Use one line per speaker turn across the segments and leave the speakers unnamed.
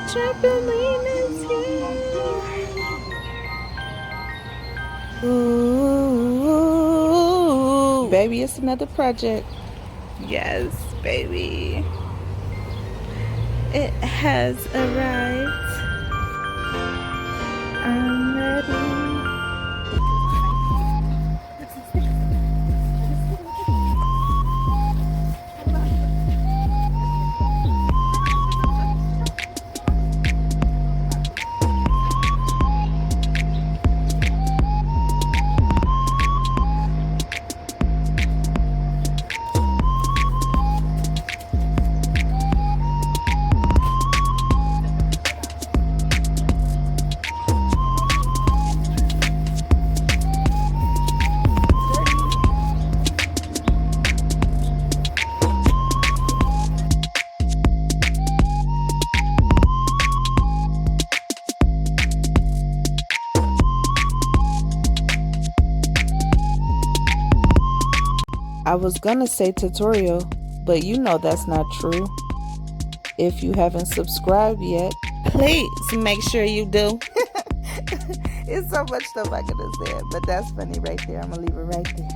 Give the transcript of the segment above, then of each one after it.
trampoline is here. Ooh, baby, it's another project. Yes, baby. It has arrived. I'm ready. I was gonna say tutorial, but you know that's not true. If you haven't subscribed yet, please make sure you do. It's so much stuff I could have said, but that's funny right there. I'm gonna leave it right there.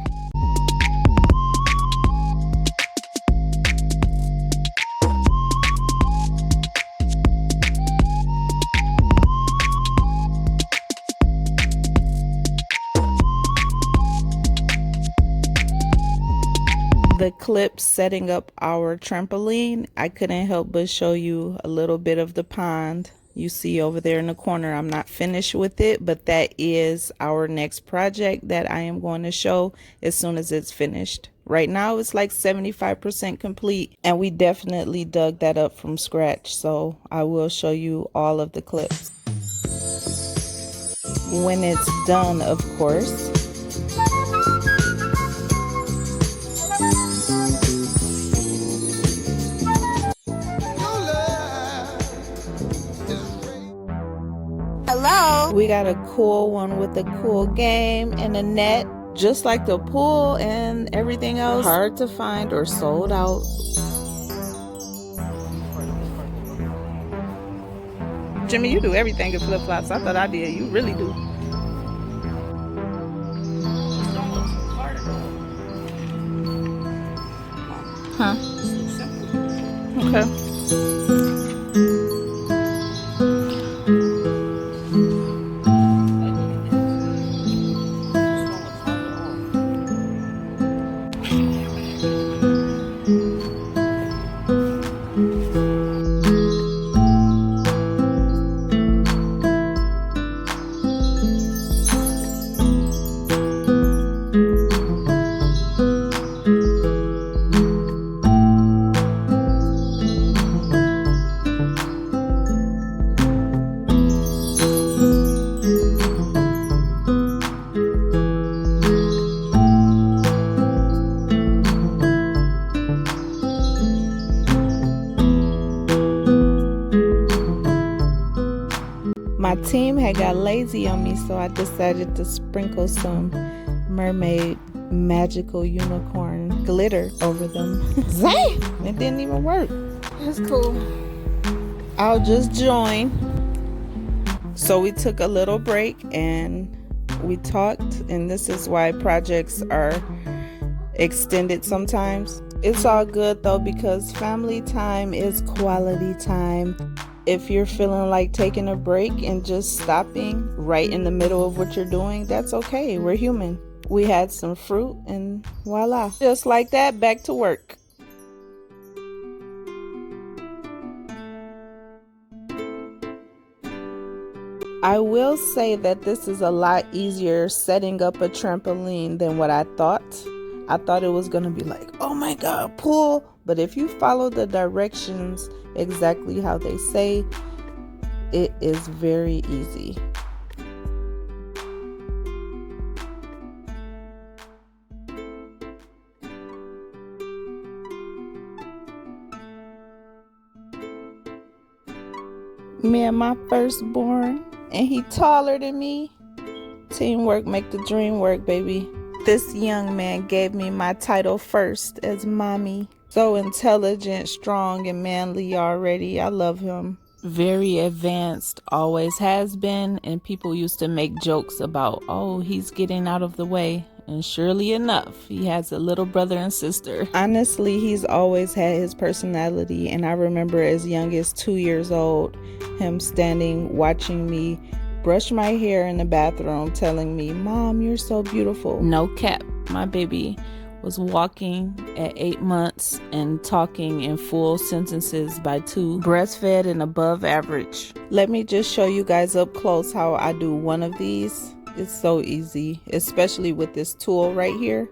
The clip setting up our trampoline, I couldn't help but show you a little bit of the pond you see over there in the corner. I'm not finished with it, but that is our next project that I am going to show as soon as it's finished. Right now it's like 75% complete, and we definitely dug that up from scratch, so I will show you all of the clips when it's done, of course. Hello. We got a cool one with a cool game and a net, just like the pool and everything else. Hard to find or sold out. Jimmy, you do everything in flip-flops. I thought I did. You really do. Huh? Okay. My team had got lazy on me, so I decided to sprinkle some mermaid magical unicorn glitter over them. Zay! It didn't even work. That's cool. I'll just join. So we took a little break and we talked, and this is why projects are extended sometimes. It's all good though, because family time is quality time. If you're feeling like taking a break and just stopping right in the middle of what you're doing, that's okay. We're human. We had some fruit and voila. Just like that, back to work. I will say that this is a lot easier setting up a trampoline than what I thought. I thought it was going to be like, oh my God, pull. But if you follow the directions exactly how they say, it is very easy. Me and my firstborn, and he taller than me. Teamwork make the dream work, baby. This young man gave me my title first as mommy. So intelligent, strong, and manly already. I love him. Very advanced, always has been, and people used to make jokes about, oh, he's getting out of the way. And surely enough, he has a little brother and sister. Honestly, he's always had his personality, and I remember as young as 2 years old, him standing watching me brush my hair in the bathroom, telling me, "Mom, you're so beautiful." No cap, my baby was walking at 8 months and talking in full sentences by 2, breastfed and above average. Let me just show you guys up close how I do one of these. It's so easy, especially with this tool right here.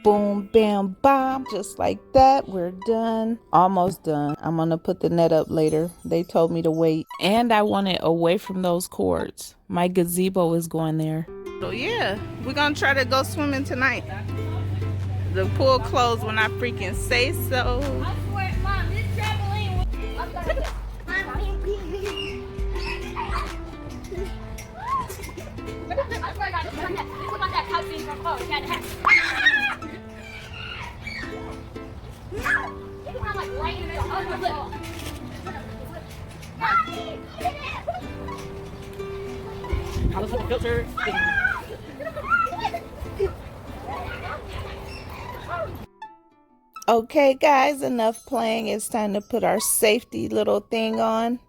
Boom, bam, bam, just like that. We're done. Almost done. I'm gonna put the net up later. They told me to wait. And I want it away from those cords. My gazebo is going there. So yeah, we're gonna try to go swimming tonight. The pool closed when I freaking say so.
I swear, Mom, this trampoline. I swear, God, look on that couch being from close. It's kind of like right in the middle. Oh, look.
I was looking filter.
Okay guys, enough playing. It's time to put our safety little thing on.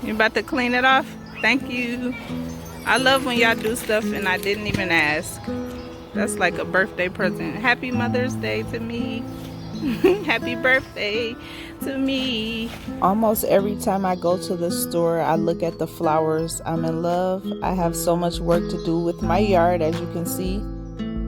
You about to clean it off? Thank you. I love when y'all do stuff and I didn't even ask. That's like a birthday present. Happy Mother's Day to me. Happy birthday to me. Almost every time I go to the store, I look at the flowers. I'm in love. I have so much work to do with my yard, as you can see.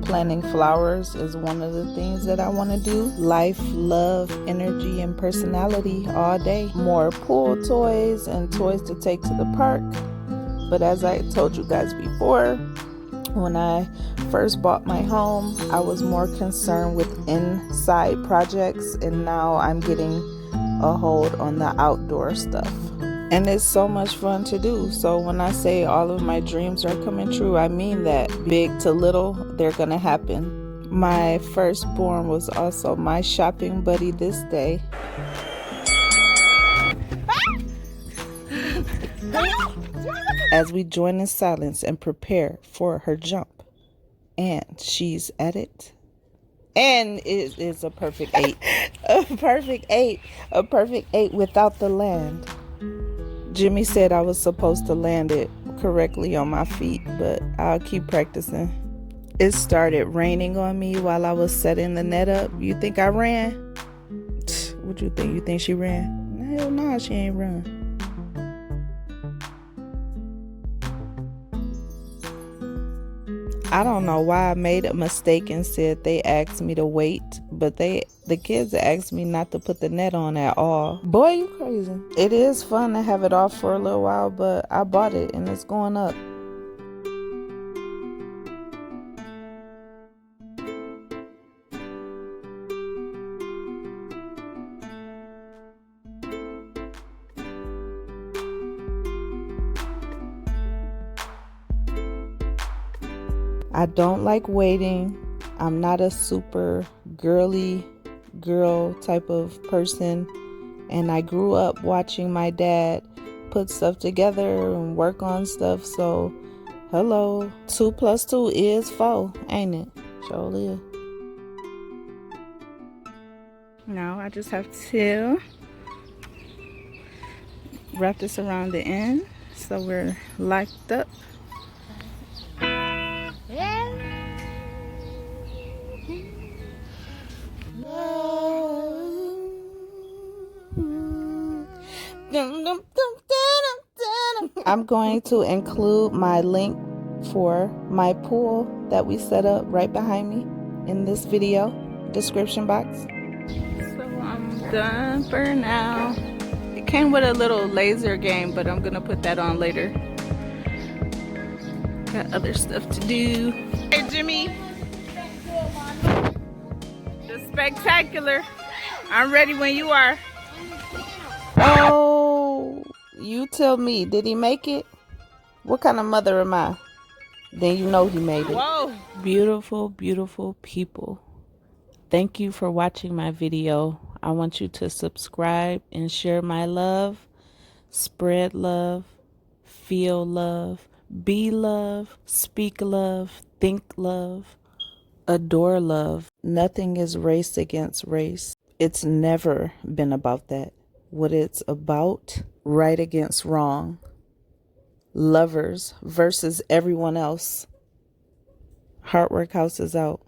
Planting flowers is one of the things that I want to do. Life, love, energy, and personality all day. More pool toys and toys to take to the park. But as I told you guys before, when I first bought my home, I was more concerned with inside projects, and now I'm getting a hold on the outdoor stuff. And it's so much fun to do. So when I say all of my dreams are coming true, I mean that. Big to little, they're gonna happen. My firstborn was also my shopping buddy this day. As we join in silence and prepare for her jump. And she's at it. And it is a perfect 8. A perfect 8. A perfect 8 without the land. Jimmy said I was supposed to land it correctly on my feet, but I'll keep practicing. It started raining on me while I was setting the net up. You think I ran? What you think? You think she ran? Hell no, she ain't run. I don't know why I made a mistake and said they asked me to wait, but the kids asked me not to put the net on at all. Boy, you crazy. It is fun to have it off for a little while, but I bought it and it's going up. I don't like waiting. I'm not a super girly girl type of person. And I grew up watching my dad put stuff together and work on stuff. So, hello. 2 + 2 is 4, ain't it? Sure is. Now I just have to wrap this around the end so we're locked up. I'm going to include my link for my pool that we set up right behind me in this video description box. So I'm done for now. Came with a little laser game, but I'm gonna put that on later. Got other stuff to do. Hey, Jimmy. The spectacular. I'm ready when you are. Oh, you tell me. Did he make it? What kind of mother am I? Then you know he made it. Whoa. Beautiful, beautiful people. Thank you for watching my video. I want you to subscribe and share my love. Spread love. Feel love. Be love. Speak love. Think love. Adore love. Nothing is race against race. It's never been about that. What it's about, right against wrong. Lovers versus everyone else. Heartwork House is out.